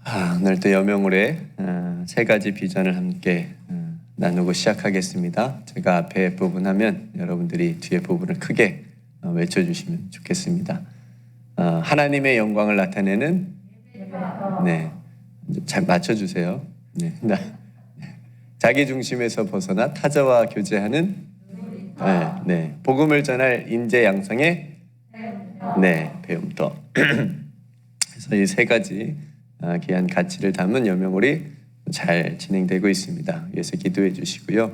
오늘도 여명울의 세 가지 비전을 함께 나누고 시작하겠습니다. 제가 앞에 부분 하면 여러분들이 뒤에 부분을 크게 외쳐주시면 좋겠습니다. 하나님의 영광을 나타내는 잘 맞춰주세요. 자기 중심에서 벗어나 타자와 교제하는 복음을 전할 인재 양성의 배움터. 그래서 이 세 가지 귀한 가치를 담은 여명울이 잘 진행되고 있습니다. 위해서 기도해 주시고요.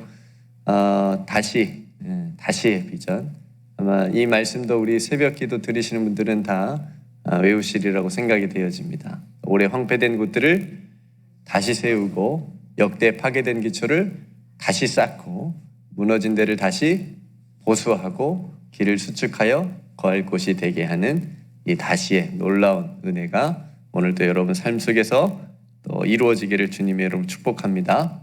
다시의 비전. 아마 이 말씀도 우리 새벽 기도 들으시는 분들은 다 외우시리라고 생각이 되어집니다. 오래 황폐된 곳들을 다시 세우고 역대 파괴된 기초를 다시 쌓고 무너진 데를 다시 보수하고 길을 수축하여 거할 곳이 되게 하는 이 다시의 놀라운 은혜가 오늘도 여러분 삶 속에서 또 이루어지기를 주님의 이름으로 축복합니다.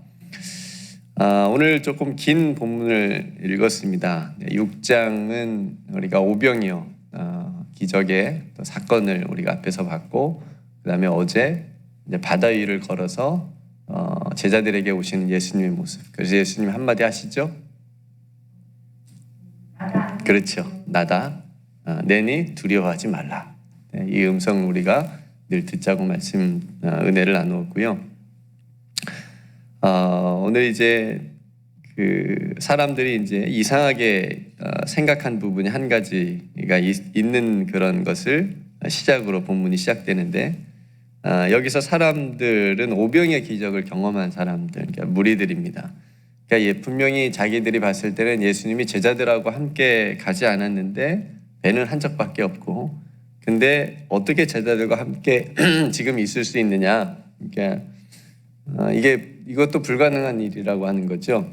오늘 조금 긴 본문을 읽었습니다. 6장은 우리가 오병이어 기적의 또 사건을 우리가 앞에서 봤고, 그 다음에 어제 이제 바다 위를 걸어서 제자들에게 오시는 예수님의 모습. 그래서 예수님 한마디 하시죠. 그렇죠. 나다. 내니 두려워하지 말라. 이 음성 우리가 늘 듣자고 말씀 은혜를 나누었고요. 오늘 이제 그 사람들이 이제 이상하게 생각한 부분이 한 가지가 있는 그런 것을 시작으로 본문이 시작되는데, 여기서 사람들은 오병이어 기적을 경험한 사람들, 그러니까 무리들입니다. 그러니까 분명히 자기들이 봤을 때는 예수님이 제자들하고 함께 가지 않았는데 배는 한 척밖에 없고, 근데 어떻게 제자들과 함께 지금 있을 수 있느냐? 그러니까 이것도 불가능한 일이라고 하는 거죠.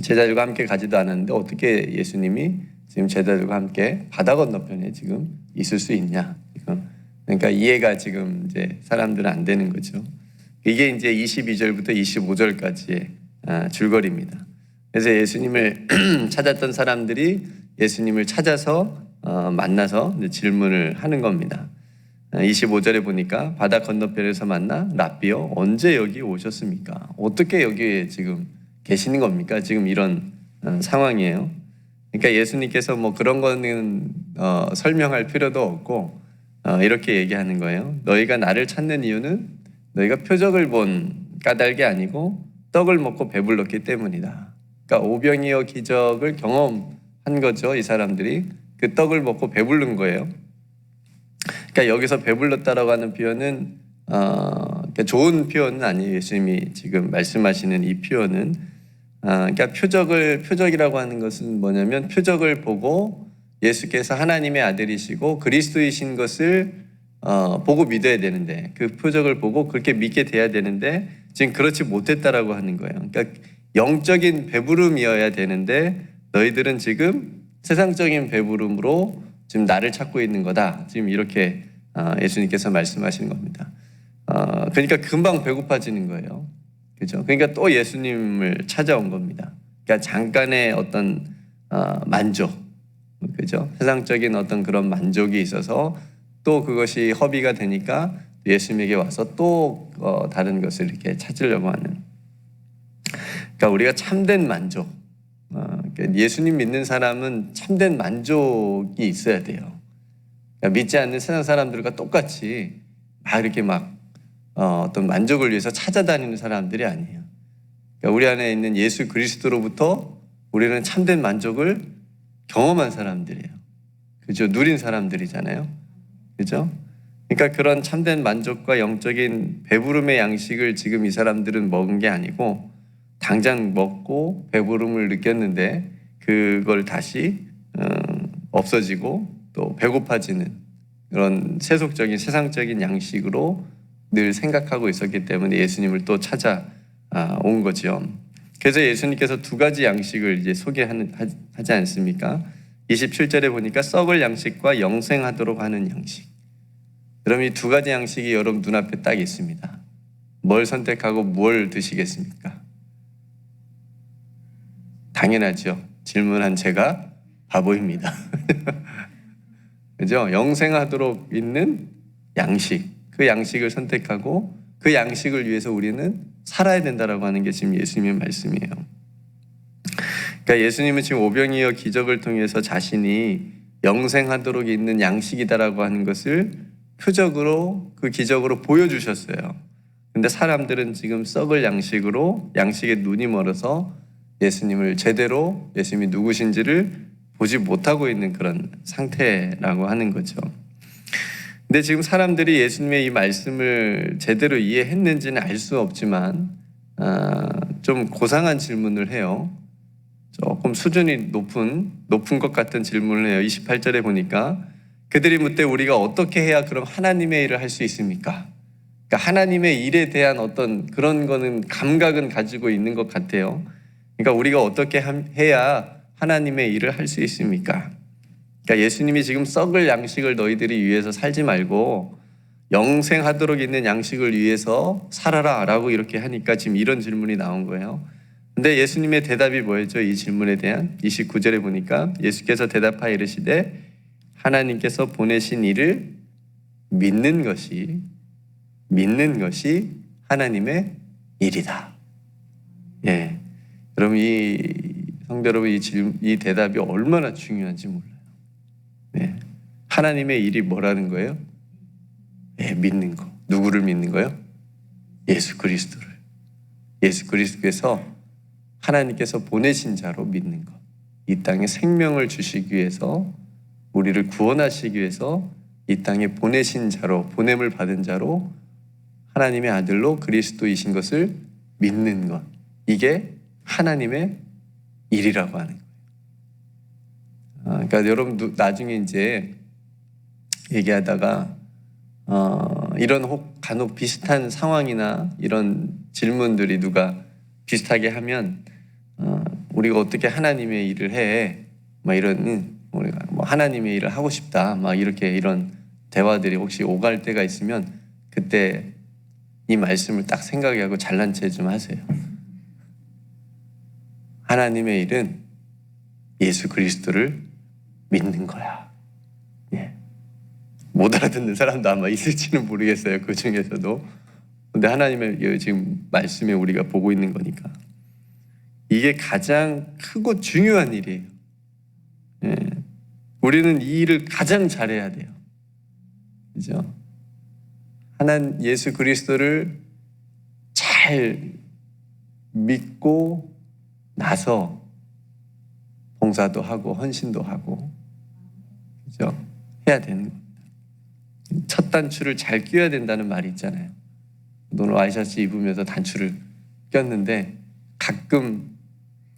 제자들과 함께 가지도 않았는데 어떻게 예수님이 지금 제자들과 함께 바다 건너편에 지금 있을 수 있냐? 그러니까 이해가 지금 이제 사람들은 안 되는 거죠. 이게 이제 22절부터 25절까지의 줄거리입니다. 그래서 예수님을 찾았던 사람들이 예수님을 찾아서 만나서 질문을 하는 겁니다. 25절에 보니까 바다 건너편에서 만나 랍비여 언제 여기 오셨습니까? 어떻게 여기에 지금 계시는 겁니까? 지금 이런 상황이에요. 그러니까 예수님께서 뭐 그런 거는 설명할 필요도 없고 이렇게 얘기하는 거예요. 너희가 나를 찾는 이유는 너희가 표적을 본 까닭이 아니고 떡을 먹고 배불렀기 때문이다. 그러니까 오병이어 기적을 경험한 거죠. 이 사람들이 그 떡을 먹고 배부른 거예요. 그러니까 여기서 배불렀다라고 하는 표현은 좋은 표현은 아니에요. 예수님이 지금 말씀하시는 이 표현은 그러니까 표적이라고 하는 것은 뭐냐면 표적을 보고 예수께서 하나님의 아들이시고 그리스도이신 것을 보고 믿어야 되는데, 그 표적을 보고 그렇게 믿게 돼야 되는데 지금 그렇지 못했다라고 하는 거예요. 그러니까 영적인 배부름이어야 되는데 너희들은 지금 세상적인 배부름으로 지금 나를 찾고 있는 거다. 지금 이렇게 예수님께서 말씀하시는 겁니다. 그러니까 금방 배고파지는 거예요. 그죠? 그러니까 또 예수님을 찾아온 겁니다. 그러니까 잠깐의 어떤 만족, 그죠? 세상적인 어떤 그런 만족이 있어서 또 그것이 허비가 되니까 예수님에게 와서 또 다른 것을 이렇게 찾으려고 하는. 그러니까 우리가 참된 만족. 예수님 믿는 사람은 참된 만족이 있어야 돼요. 그러니까 믿지 않는 세상 사람들과 똑같이 이렇게 어떤 만족을 위해서 찾아다니는 사람들이 아니에요. 그러니까 우리 안에 있는 예수 그리스도로부터 우리는 참된 만족을 경험한 사람들이에요. 그죠? 누린 사람들이잖아요. 그죠? 그러니까 그런 참된 만족과 영적인 배부름의 양식을 지금 이 사람들은 먹은 게 아니고 당장 먹고 배부름을 느꼈는데 그걸 다시 없어지고 또 배고파지는 그런 세속적인 세상적인 양식으로 늘 생각하고 있었기 때문에 예수님을 또 찾아온 거죠. 그래서 예수님께서 두 가지 양식을 이제 하지 않습니까? 27절에 보니까 썩을 양식과 영생하도록 하는 양식. 그럼 이 두 가지 양식이 여러분 눈앞에 딱 있습니다. 뭘 선택하고 뭘 드시겠습니까? 당연하죠. 질문한 제가 바보입니다. 그죠? 영생하도록 있는 양식. 그 양식을 선택하고 그 양식을 위해서 우리는 살아야 된다라고 하는 게 지금 예수님의 말씀이에요. 그러니까 예수님은 지금 오병이어 기적을 통해서 자신이 영생하도록 있는 양식이다라고 하는 것을 표적으로 그 기적으로 보여주셨어요. 근데 사람들은 지금 썩을 양식으로 양식에 눈이 멀어서 예수님을 제대로 예수님이 누구신지를 보지 못하고 있는 그런 상태라고 하는 거죠. 근데 지금 사람들이 예수님의 이 말씀을 제대로 이해했는지는 알 수 없지만 좀 고상한 질문을 해요. 조금 수준이 높은 것 같은 질문을 해요. 28절에 보니까 그들이 묻되 우리가 어떻게 해야 그럼 하나님의 일을 할 수 있습니까? 그러니까 하나님의 일에 대한 어떤 그런 거는 감각은 가지고 있는 것 같아요. 그러니까 우리가 어떻게 해야 하나님의 일을 할 수 있습니까? 그러니까 예수님이 지금 썩을 양식을 너희들이 위해서 살지 말고 영생하도록 있는 양식을 위해서 살아라 라고 이렇게 하니까 지금 이런 질문이 나온 거예요. 근데 예수님의 대답이 뭐였죠? 이 질문에 대한 29절에 보니까 예수께서 대답하여 이르시되 하나님께서 보내신 이를 믿는 것이 하나님의 일이다. 예, 여러분 이 성도 여러분 이 대답이 얼마나 중요한지 몰라요. 네. 하나님의 일이 뭐라는 거예요? 네, 믿는 거. 누구를 믿는 거예요? 예수 그리스도를. 예수 그리스도께서 하나님께서 보내신 자로 믿는 것. 이 땅에 생명을 주시기 위해서 우리를 구원하시기 위해서 이 땅에 보내신 자로 보냄을 받은 자로 하나님의 아들로 그리스도이신 것을 믿는 것. 이게 하나님의 일이라고 하는 거예요. 그러니까 여러분 나중에 이제 얘기하다가 이런 간혹 비슷한 상황이나 이런 질문들이 누가 비슷하게 하면 우리가 어떻게 하나님의 일을 해? 막 이런 우리가 뭐 하나님의 일을 하고 싶다. 막 이렇게 이런 대화들이 혹시 오갈 때가 있으면 그때 이 말씀을 딱 생각하고 잘난 체 좀 하세요. 하나님의 일은 예수 그리스도를 믿는 거야. 예. 못 알아듣는 사람도 아마 있을지는 모르겠어요. 그 중에서도. 근데 하나님의 지금 말씀에 우리가 보고 있는 거니까. 이게 가장 크고 중요한 일이에요. 예. 우리는 이 일을 가장 잘해야 돼요. 그죠? 예수 그리스도를 잘 믿고 나서 봉사도 하고 헌신도 하고 그죠? 해야 되는 겁니다. 첫 단추를 잘 끼워야 된다는 말이 있잖아요. 오늘 와이셔츠 입으면서 단추를 꼈는데 가끔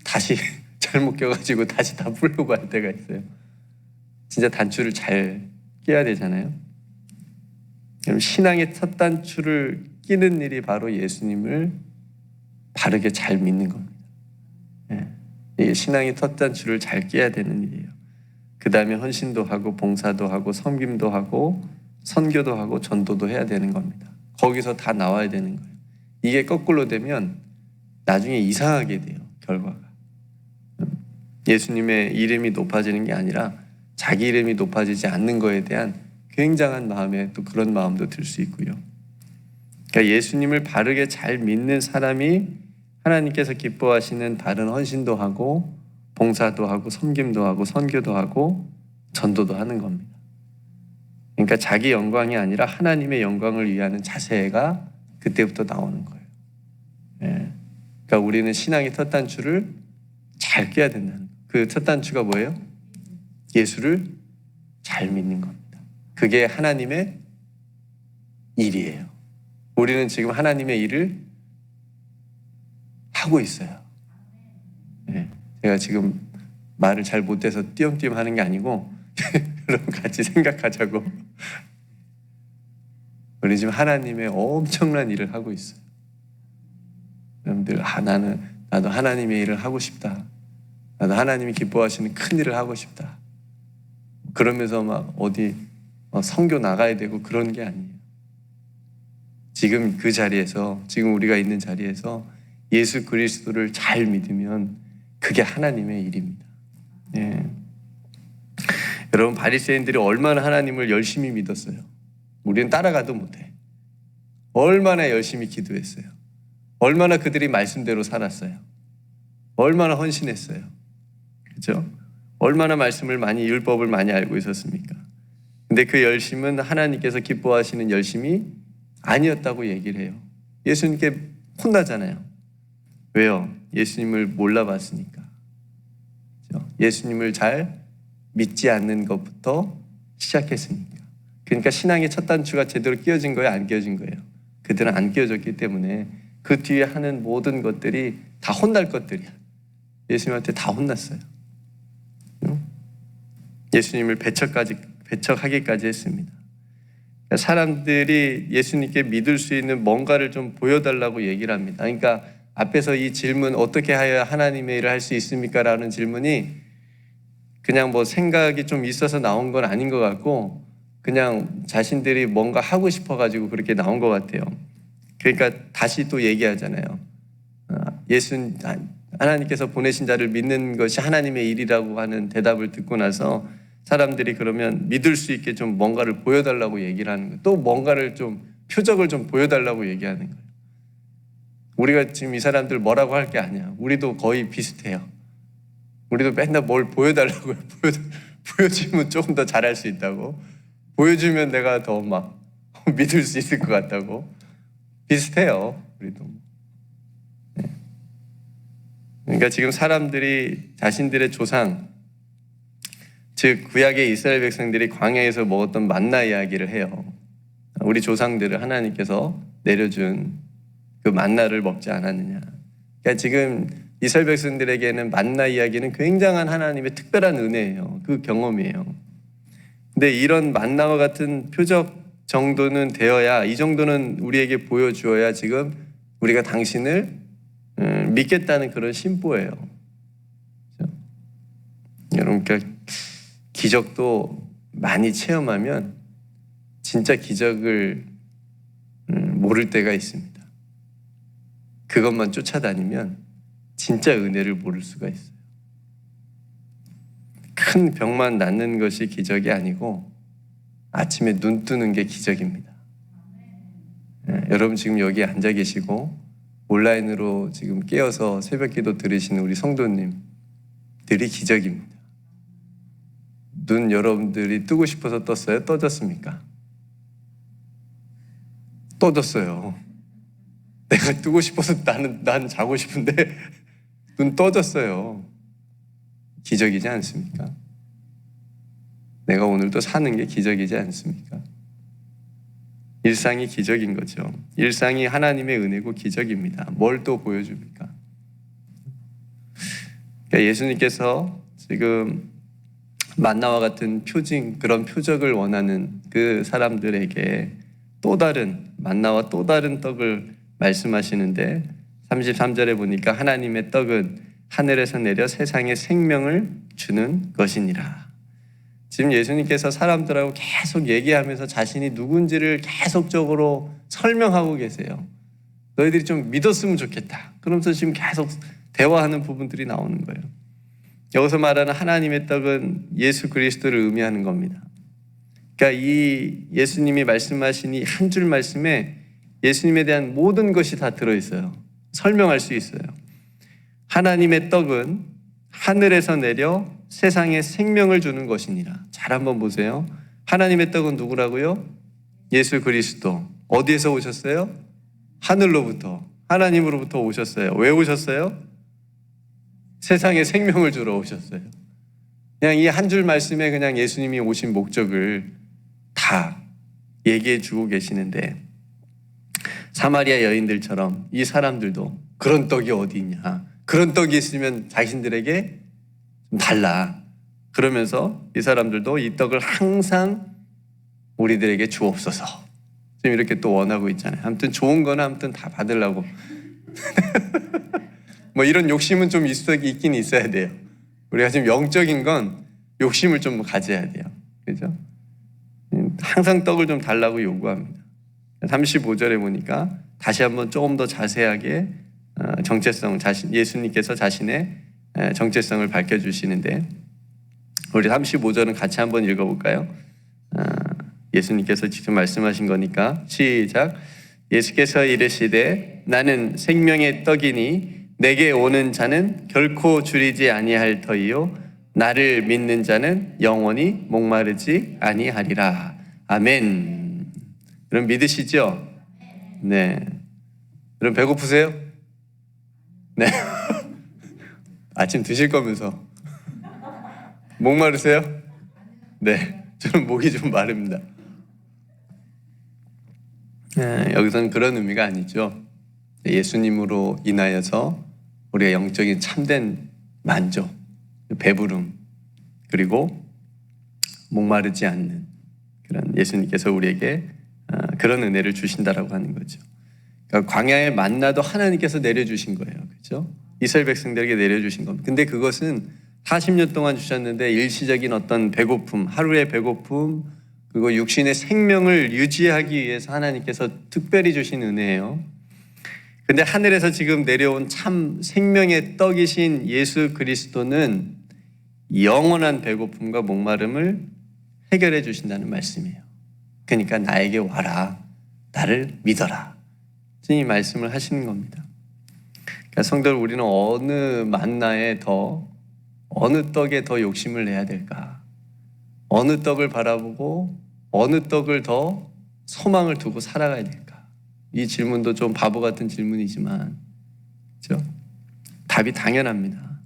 다시 잘못 껴가지고 다시 다 풀려고 할 때가 있어요. 진짜 단추를 잘 끼워야 되잖아요. 신앙의 첫 단추를 끼는 일이 바로 예수님을 바르게 잘 믿는 겁니다. 이게 신앙의 첫 단추를 잘 끼워야 되는 일이에요. 그 다음에 헌신도 하고 봉사도 하고 섬김도 하고 선교도 하고 전도도 해야 되는 겁니다. 거기서 다 나와야 되는 거예요. 이게 거꾸로 되면 나중에 이상하게 돼요. 결과가. 예수님의 이름이 높아지는 게 아니라 자기 이름이 높아지지 않는 거에 대한 굉장한 마음에 또 그런 마음도 들 수 있고요. 그러니까 예수님을 바르게 잘 믿는 사람이 하나님께서 기뻐하시는 바른 헌신도 하고 봉사도 하고 섬김도 하고 선교도 하고 전도도 하는 겁니다. 그러니까 자기 영광이 아니라 하나님의 영광을 위하는 자세가 그때부터 나오는 거예요. 예. 그러니까 우리는 신앙의 첫 단추를 잘 껴야 된다는 그 첫 단추가 뭐예요? 예수를 잘 믿는 겁니다. 그게 하나님의 일이에요. 우리는 지금 하나님의 일을 하고 있어요. 네. 제가 지금 말을 잘 못해서 띄엄띄엄 하는 게 아니고 여러분 같이 생각하자고. 우리 지금 하나님의 엄청난 일을 하고 있어요. 여러분들 나도 하나님의 일을 하고 싶다. 나도 하나님이 기뻐하시는 큰 일을 하고 싶다. 그러면서 막 어디 선교 나가야 되고 그런 게 아니에요. 지금 그 자리에서 지금 우리가 있는 자리에서 예수 그리스도를 잘 믿으면 그게 하나님의 일입니다. 예. 여러분 바리새인들이 얼마나 하나님을 열심히 믿었어요. 우리는 따라가도 못해. 얼마나 열심히 기도했어요. 얼마나 그들이 말씀대로 살았어요. 얼마나 헌신했어요. 그렇죠? 얼마나 말씀을 많이, 율법을 많이 알고 있었습니까? 근데 그 열심은 하나님께서 기뻐하시는 열심이 아니었다고 얘기를 해요. 예수님께 혼나잖아요. 왜요? 예수님을 몰라봤으니까. 그렇죠? 예수님을 잘 믿지 않는 것부터 시작했으니까. 그러니까 신앙의 첫 단추가 제대로 끼워진 거예요? 안 끼워진 거예요? 그들은 안 끼워졌기 때문에 그 뒤에 하는 모든 것들이 다 혼날 것들이야. 예수님한테 다 혼났어요. 예수님을 배척하기까지 했습니다. 그러니까 사람들이 예수님께 믿을 수 있는 뭔가를 좀 보여달라고 얘기를 합니다. 그러니까 앞에서 이 질문, 어떻게 하여야 하나님의 일을 할 수 있습니까? 라는 질문이 그냥 뭐 생각이 좀 있어서 나온 건 아닌 것 같고, 그냥 자신들이 뭔가 하고 싶어가지고 그렇게 나온 것 같아요. 그러니까 다시 또 얘기하잖아요. 하나님께서 보내신 자를 믿는 것이 하나님의 일이라고 하는 대답을 듣고 나서 사람들이 그러면 믿을 수 있게 좀 뭔가를 보여달라고 얘기를 하는 거예요. 또 뭔가를 좀, 표적을 좀 보여달라고 얘기하는 거예요. 우리가 지금 이 사람들 뭐라고 할 게 아니야. 우리도 거의 비슷해요. 우리도 맨날 뭘 보여달라고요. 보여주면 조금 더 잘할 수 있다고. 보여주면 내가 더 막 믿을 수 있을 것 같다고. 비슷해요. 우리도. 네. 그러니까 지금 사람들이 자신들의 조상, 즉 구약의 이스라엘 백성들이 광야에서 먹었던 만나 이야기를 해요. 우리 조상들을 하나님께서 내려준 그 만나를 먹지 않았느냐. 그러니까 지금 이스라엘 백성들에게는 만나 이야기는 굉장한 하나님의 특별한 은혜예요. 그 경험이에요. 근데 이런 만나와 같은 표적 정도는 되어야, 이 정도는 우리에게 보여주어야 지금 우리가 당신을 믿겠다는 그런 심보예요. 그렇죠? 여러분, 그러니까 기적도 많이 체험하면 진짜 기적을 모를 때가 있습니다. 그것만 쫓아다니면 진짜 은혜를 모를 수가 있어요. 큰 병만 낫는 것이 기적이 아니고 아침에 눈 뜨는 게 기적입니다. 여러분 지금 여기 앉아 계시고 온라인으로 지금 깨어서 새벽기도 들으시는 우리 성도님들이 기적입니다. 눈 여러분들이 뜨고 싶어서 떴어요? 떠졌습니까? 떠졌어요. 내가 뜨고 싶어서 난 자고 싶은데 눈 떠졌어요. 기적이지 않습니까? 내가 오늘도 사는 게 기적이지 않습니까? 일상이 기적인 거죠. 일상이 하나님의 은혜고 기적입니다. 뭘 또 보여줍니까? 그러니까 예수님께서 지금 만나와 같은 그런 표적을 원하는 그 사람들에게 또 다른 만나와 또 다른 떡을 말씀하시는데 33절에 보니까 하나님의 떡은 하늘에서 내려 세상에 생명을 주는 것이니라. 지금 예수님께서 사람들하고 계속 얘기하면서 자신이 누군지를 계속적으로 설명하고 계세요. 너희들이 좀 믿었으면 좋겠다. 그러면서 지금 계속 대화하는 부분들이 나오는 거예요. 여기서 말하는 하나님의 떡은 예수 그리스도를 의미하는 겁니다. 그러니까 이 예수님이 말씀하신 이 한 줄 말씀에 예수님에 대한 모든 것이 다 들어있어요. 설명할 수 있어요. 하나님의 떡은 하늘에서 내려 세상에 생명을 주는 것이니라. 잘 한번 보세요. 하나님의 떡은 누구라고요? 예수 그리스도. 어디에서 오셨어요? 하늘로부터, 하나님으로부터 오셨어요. 왜 오셨어요? 세상에 생명을 주러 오셨어요. 그냥 이 한 줄 말씀에 그냥 예수님이 오신 목적을 다 얘기해 주고 계시는데, 사마리아 여인들처럼 이 사람들도 그런 떡이 어디 있냐, 그런 떡이 있으면 자신들에게 좀 달라, 그러면서 이 사람들도 이 떡을 항상 우리들에게 주옵소서, 지금 이렇게 또 원하고 있잖아요. 아무튼 좋은 거는 아무튼 다 받으려고 뭐 이런 욕심은 좀 있긴 있어야 돼요. 우리가 지금 영적인 건 욕심을 좀 가져야 돼요. 그죠? 항상 떡을 좀 달라고 요구합니다. 35절에 보니까 다시 한번 조금 더 자세하게 정체성, 예수님께서 자신의 정체성을 밝혀주시는데, 우리 35절은 같이 한번 읽어볼까요? 예수님께서 직접 말씀하신 거니까 시작. 예수께서 이르시되 나는 생명의 떡이니 내게 오는 자는 결코 줄이지 아니할 터이요 나를 믿는 자는 영원히 목마르지 아니하리라. 아멘. 여러분 믿으시죠? 네. 여러분 배고프세요? 네. 아침 드실 거면서 목마르세요? 네. 저는 목이 좀 마릅니다. 여기서는 그런 의미가 아니죠. 예수님으로 인하여서 우리가 영적인 참된 만족, 배부름, 그리고 목마르지 않는 그런 예수님께서 우리에게 그런 은혜를 주신다라고 하는 거죠. 그러니까 광야의 만나도 하나님께서 내려주신 거예요. 그렇죠? 이스라엘 백성들에게 내려주신 겁니다. 근데 그것은 40년 동안 주셨는데 일시적인 어떤 배고픔, 하루의 배고픔, 그리고 육신의 생명을 유지하기 위해서 하나님께서 특별히 주신 은혜예요. 근데 하늘에서 지금 내려온 참 생명의 떡이신 예수 그리스도는 영원한 배고픔과 목마름을 해결해 주신다는 말씀이에요. 그러니까 나에게 와라, 나를 믿어라, 이 말씀을 하시는 겁니다. 그러니까 성도들, 우리는 어느 만나에 더, 어느 떡에 더 욕심을 내야 될까? 어느 떡을 바라보고 어느 떡을 더 소망을 두고 살아가야 될까? 이 질문도 좀 바보 같은 질문이지만, 그렇죠? 답이 당연합니다.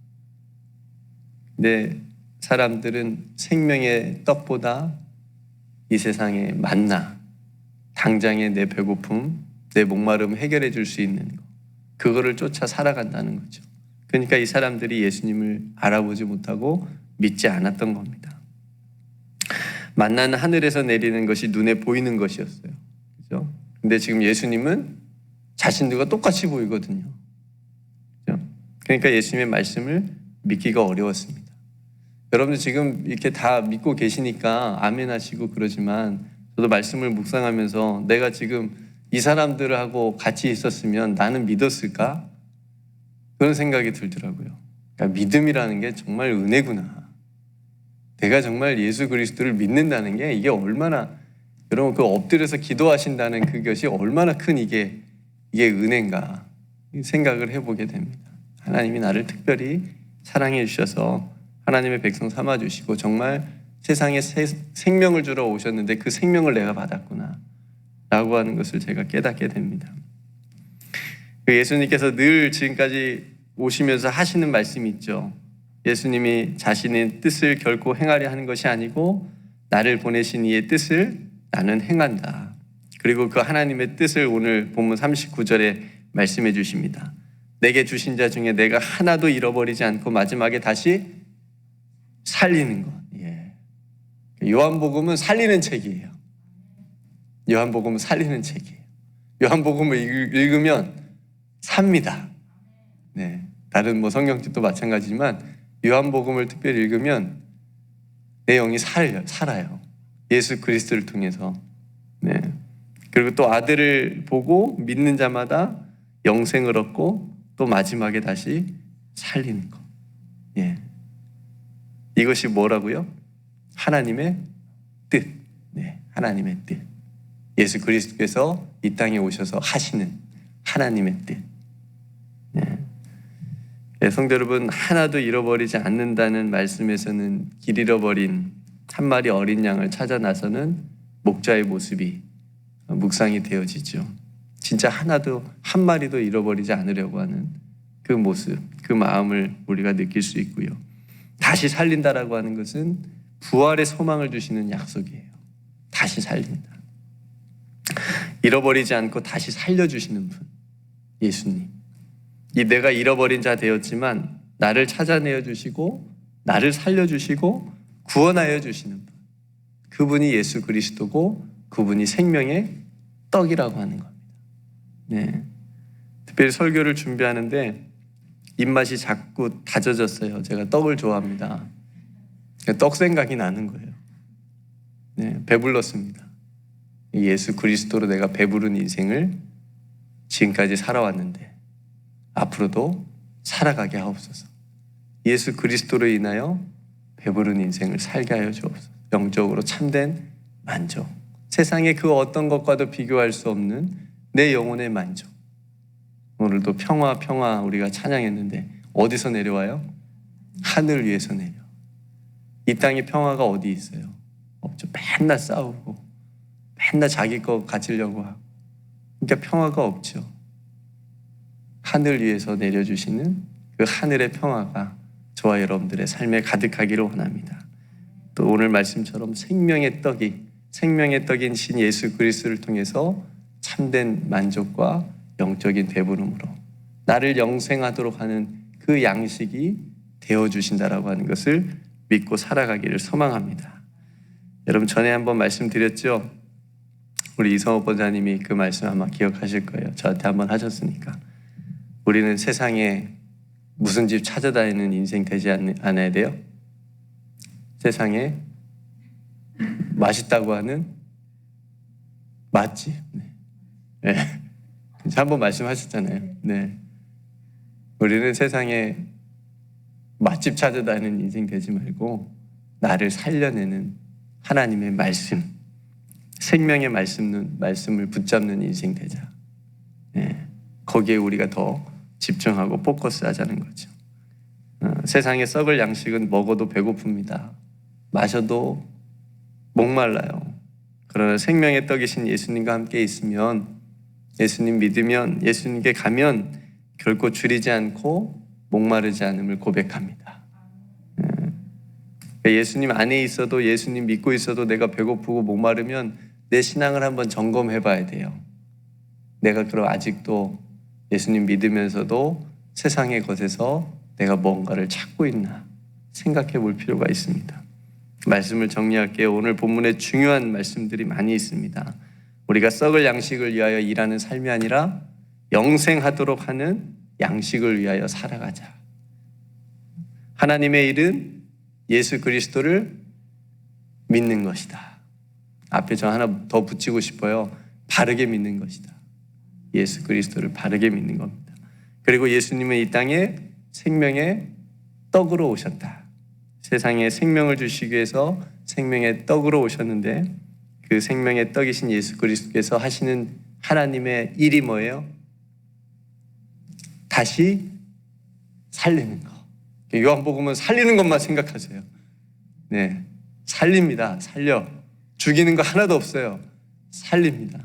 근데 사람들은 생명의 떡보다 이 세상의 만나, 당장의 내 배고픔, 내 목마름을 해결해 줄 수 있는 거, 그거를 쫓아 살아간다는 거죠. 그러니까 이 사람들이 예수님을 알아보지 못하고 믿지 않았던 겁니다. 만나는 하늘에서 내리는 것이 눈에 보이는 것이었어요. 그죠? 근데 지금 예수님은 자신들과 똑같이 보이거든요. 그죠? 그러니까 예수님의 말씀을 믿기가 어려웠습니다. 여러분들 지금 이렇게 다 믿고 계시니까 아멘 하시고 그러지만, 저도 말씀을 묵상하면서 내가 지금 이 사람들하고 같이 있었으면 나는 믿었을까? 그런 생각이 들더라고요. 그러니까 믿음이라는 게 정말 은혜구나. 내가 정말 예수 그리스도를 믿는다는 게 이게 얼마나, 여러분 그 엎드려서 기도하신다는 그것이 얼마나 큰 이게 은혜인가 생각을 해보게 됩니다. 하나님이 나를 특별히 사랑해 주셔서 하나님의 백성 삼아 주시고 정말 세상에 생명을 주러 오셨는데 그 생명을 내가 받았구나 라고 하는 것을 제가 깨닫게 됩니다. 예수님께서 늘 지금까지 오시면서 하시는 말씀이 있죠. 예수님이 자신의 뜻을 결코 행하려 하는 것이 아니고 나를 보내신 이의 뜻을 나는 행한다. 그리고 그 하나님의 뜻을 오늘 본문 39절에 말씀해 주십니다. 내게 주신 자 중에 내가 하나도 잃어버리지 않고 마지막에 다시 살리는 것. 예. 요한복음은 살리는 책이에요. 요한복음은 살리는 책이에요. 요한복음을 읽으면 삽니다. 네. 다른 성경책도 마찬가지지만 요한복음을 특별히 읽으면 내 영이 살아요. 예수 그리스도를 통해서. 네. 그리고 또 아들을 보고 믿는 자마다 영생을 얻고 또 마지막에 다시 살리는 것. 예. 이것이 뭐라고요? 하나님의 뜻. 네. 하나님의 뜻. 예수 그리스도께서 이 땅에 오셔서 하시는 하나님의 뜻. 네, 성도 여러분, 하나도 잃어버리지 않는다는 말씀에서는 길 잃어버린 한 마리 어린 양을 찾아 나서는 목자의 모습이 묵상이 되어지죠. 진짜 하나도, 한 마리도 잃어버리지 않으려고 하는 그 모습, 그 마음을 우리가 느낄 수 있고요. 다시 살린다라고 하는 것은 부활의 소망을 주시는 약속이에요. 다시 살린다. 잃어버리지 않고 다시 살려주시는 분, 예수님. 이 내가 잃어버린 자 되었지만 나를 찾아내어 주시고 나를 살려주시고 구원하여 주시는 분, 그분이 예수 그리스도고 그분이 생명의 떡이라고 하는 겁니다. 네. 특별히 설교를 준비하는데 입맛이 자꾸 다져졌어요. 제가 떡을 좋아합니다. 떡 생각이 나는 거예요. 네, 배불렀습니다. 예수 그리스도로 내가 배부른 인생을 지금까지 살아왔는데 앞으로도 살아가게 하옵소서. 예수 그리스도로 인하여 배부른 인생을 살게 하여 주옵소서. 영적으로 참된 만족, 세상의 그 어떤 것과도 비교할 수 없는 내 영혼의 만족. 오늘도 평화 평화 우리가 찬양했는데 어디서 내려와요? 하늘 위에서 내려. 이 땅에 평화가 어디 있어요? 없죠. 맨날 싸우고 맨날 자기 거 가지려고 하고, 그러니까 평화가 없죠. 하늘 위에서 내려주시는 그 하늘의 평화가 저와 여러분들의 삶에 가득하기를 원합니다. 또 오늘 말씀처럼 생명의 떡인 신 예수 그리스도를 통해서 참된 만족과 영적인 배부름으로 나를 영생하도록 하는 그 양식이 되어주신다라고 하는 것을 믿고 살아가기를 소망합니다. 여러분, 전에 한번 말씀드렸죠. 우리 이성호 권사님이 그 말씀 아마 기억하실 거예요. 저한테 한번 하셨으니까. 우리는 세상에 무슨 집 찾아다니는 인생 되지 않아야 돼요? 세상에 맛있다고 하는 맛집. 네. 한번 말씀하셨잖아요. 네. 우리는 세상에 맛집 찾아다니는 인생 되지 말고 나를 살려내는 하나님의 말씀, 생명의 말씀을 붙잡는 인생 되자. 네. 거기에 우리가 더 집중하고 포커스 하자는 거죠. 세상에 썩을 양식은 먹어도 배고픕니다. 마셔도 목말라요. 그러나 생명의 떡이신 예수님과 함께 있으면, 예수님 믿으면, 예수님께 가면 결코 줄이지 않고 목마르지 않음을 고백합니다. 예수님 안에 있어도, 예수님 믿고 있어도 내가 배고프고 목마르면 내 신앙을 한번 점검해 봐야 돼요. 내가 그럼 아직도 예수님 믿으면서도 세상의 것에서 내가 뭔가를 찾고 있나 생각해 볼 필요가 있습니다. 말씀을 정리할게요. 오늘 본문에 중요한 말씀들이 많이 있습니다. 우리가 썩을 양식을 위하여 일하는 삶이 아니라 영생하도록 하는 양식을 위하여 살아가자. 하나님의 일은 예수 그리스도를 믿는 것이다. 앞에 저 하나 더 붙이고 싶어요. 바르게 믿는 것이다. 예수 그리스도를 바르게 믿는 겁니다. 그리고 예수님은 이 땅에 생명의 떡으로 오셨다. 세상에 생명을 주시기 위해서 생명의 떡으로 오셨는데, 그 생명의 떡이신 예수 그리스도께서 하시는 하나님의 일이 뭐예요? 다시 살리는 거. 요한복음은 살리는 것만 생각하세요. 네, 살립니다. 살려. 죽이는 거 하나도 없어요. 살립니다.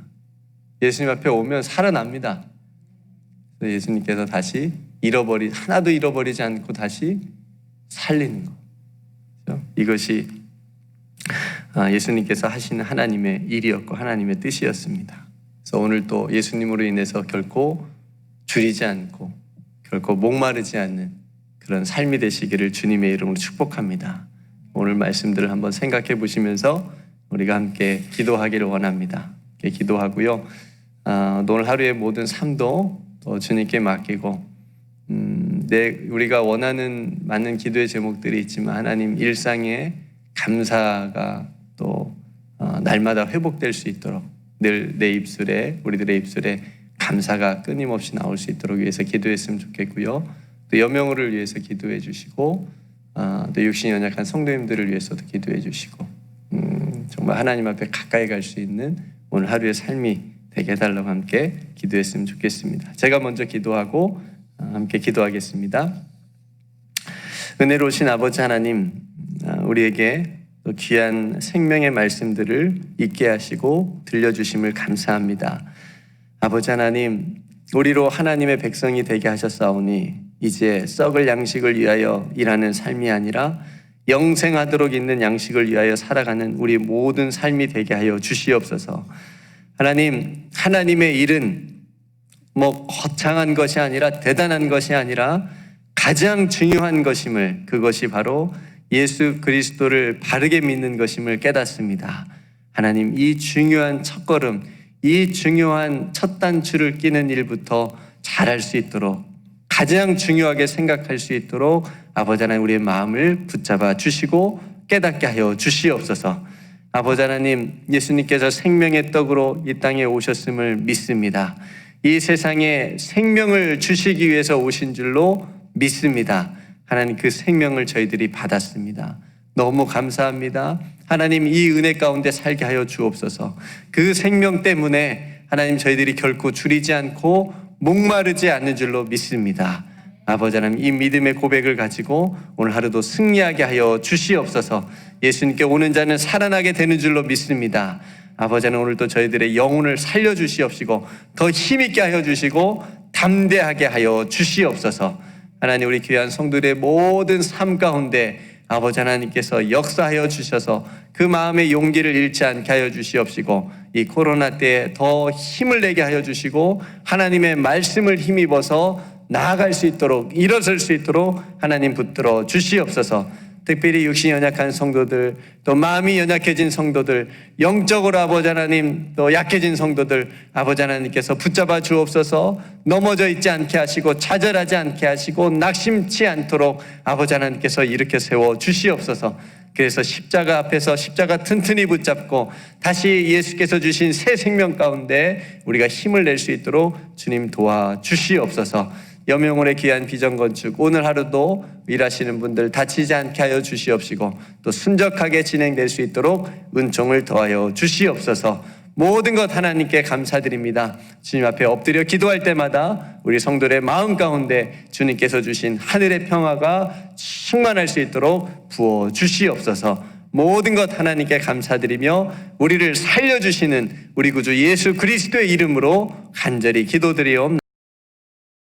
예수님 앞에 오면 살아납니다. 예수님께서 다시 하나도 잃어버리지 않고 다시 살리는 거. 그렇죠? 이것이 예수님께서 하시는 하나님의 일이었고 하나님의 뜻이었습니다. 그래서 오늘 또 예수님으로 인해서 결코 줄이지 않고 결코 목마르지 않는 그런 삶이 되시기를 주님의 이름으로 축복합니다. 오늘 말씀들을 한번 생각해 보시면서 우리가 함께 기도하기를 원합니다. 기도하고요. 오늘 하루의 모든 삶도 또 주님께 맡기고, 우리가 원하는 많은 기도의 제목들이 있지만 하나님, 일상의 감사가 또 날마다 회복될 수 있도록 늘 우리들의 입술에 감사가 끊임없이 나올 수 있도록 위해서 기도했으면 좋겠고요. 또 여명우를 위해서 기도해 주시고, 또 육신이 연약한 성도님들을 위해서도 기도해 주시고, 정말 하나님 앞에 가까이 갈 수 있는 오늘 하루의 삶이 되게 해달라고 함께 기도했으면 좋겠습니다. 제가 먼저 기도하고 함께 기도하겠습니다. 은혜로우신 아버지 하나님, 우리에게 또 귀한 생명의 말씀들을 있게 하시고 들려주심을 감사합니다. 아버지 하나님, 우리로 하나님의 백성이 되게 하셨사오니 이제 썩을 양식을 위하여 일하는 삶이 아니라 영생하도록 있는 양식을 위하여 살아가는 우리 모든 삶이 되게 하여 주시옵소서. 하나님, 하나님의 일은 거창한 것이 아니라 대단한 것이 아니라 가장 중요한 것임을, 그것이 바로 예수 그리스도를 바르게 믿는 것임을 깨닫습니다. 하나님, 이 중요한 첫걸음, 이 중요한 첫 단추를 끼는 일부터 잘할 수 있도록, 가장 중요하게 생각할 수 있도록 아버지 하나님, 우리의 마음을 붙잡아 주시고 깨닫게 하여 주시옵소서. 아버지 하나님, 예수님께서 생명의 떡으로 이 땅에 오셨음을 믿습니다. 이 세상에 생명을 주시기 위해서 오신 줄로 믿습니다. 하나님, 그 생명을 저희들이 받았습니다. 너무 감사합니다. 하나님, 이 은혜 가운데 살게 하여 주옵소서. 그 생명 때문에 하나님 저희들이 결코 줄이지 않고 목마르지 않는 줄로 믿습니다. 아버지 하나님 이 믿음의 고백을 가지고 오늘 하루도 승리하게 하여 주시옵소서. 예수님께 오는 자는 살아나게 되는 줄로 믿습니다. 아버지 하나님 오늘도 저희들의 영혼을 살려주시옵시고 더 힘있게 하여 주시고 담대하게 하여 주시옵소서. 하나님 우리 귀한 성도들의 모든 삶 가운데 아버지 하나님께서 역사하여 주셔서 그 마음의 용기를 잃지 않게 하여 주시옵시고 이 코로나 때에 더 힘을 내게 하여 주시고 하나님의 말씀을 힘입어서 나아갈 수 있도록 일어설 수 있도록 하나님 붙들어 주시옵소서. 특별히 육신이 연약한 성도들 또 마음이 연약해진 성도들 영적으로 아버지 하나님 또 약해진 성도들 아버지 하나님께서 붙잡아 주옵소서. 넘어져 있지 않게 하시고 좌절하지 않게 하시고 낙심치 않도록 아버지 하나님께서 일으켜 세워 주시옵소서. 그래서 십자가 앞에서 십자가 튼튼히 붙잡고 다시 예수께서 주신 새 생명 가운데 우리가 힘을 낼 수 있도록 주님 도와 주시옵소서. 여명원의 귀한 비전건축 오늘 하루도 일하시는 분들 다치지 않게 하여 주시옵시고 또 순적하게 진행될 수 있도록 은총을 더하여 주시옵소서. 모든 것 하나님께 감사드립니다. 주님 앞에 엎드려 기도할 때마다 우리 성도들의 마음 가운데 주님께서 주신 하늘의 평화가 충만할 수 있도록 부어 주시옵소서. 모든 것 하나님께 감사드리며 우리를 살려주시는 우리 구주 예수 그리스도의 이름으로 간절히 기도드리옵나이다.